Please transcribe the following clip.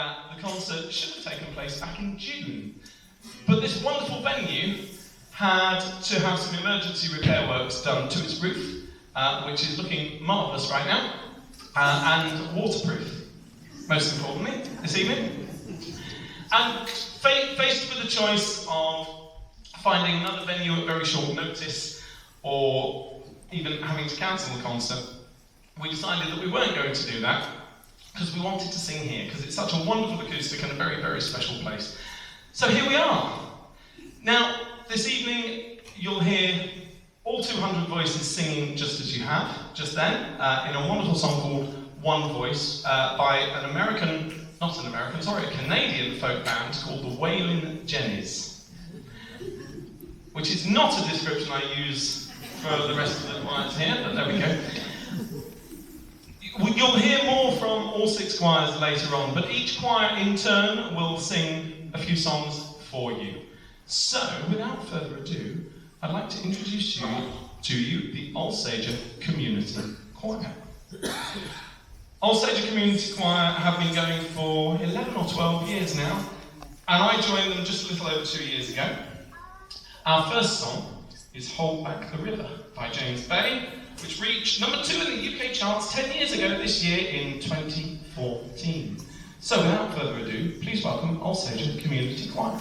that the concert should have taken place back in June. But this wonderful venue had to have some emergency repair works done to its roof, which is looking marvellous right now, and waterproof, most importantly, this evening. And faced with the choice of finding another venue at very short notice, or even having to cancel the concert, we decided that we weren't going to do that, because we wanted to sing here, because it's such a wonderful acoustic and a very, very special place. So here we are. Now, this evening, you'll hear all 200 voices singing just as you have, just then, in a wonderful song called One Voice, by a Canadian folk band called the Wailin' Jennies, which is not a description I use for the rest of the choirs here, but there we go. You'll hear more from all 6 choirs later on, but each choir in turn will sing a few songs for you. So, without further ado, I'd like to introduce to you the Alsager Community Choir. Alsager Community Choir have been going for 11 or 12 years now, and I joined them just a little over 2 years ago. Our first song is Hold Back the River by James Bay, which reached number 2 in the UK charts 10 years ago this year in 2014. So without further ado, please welcome Alsager Community Choir.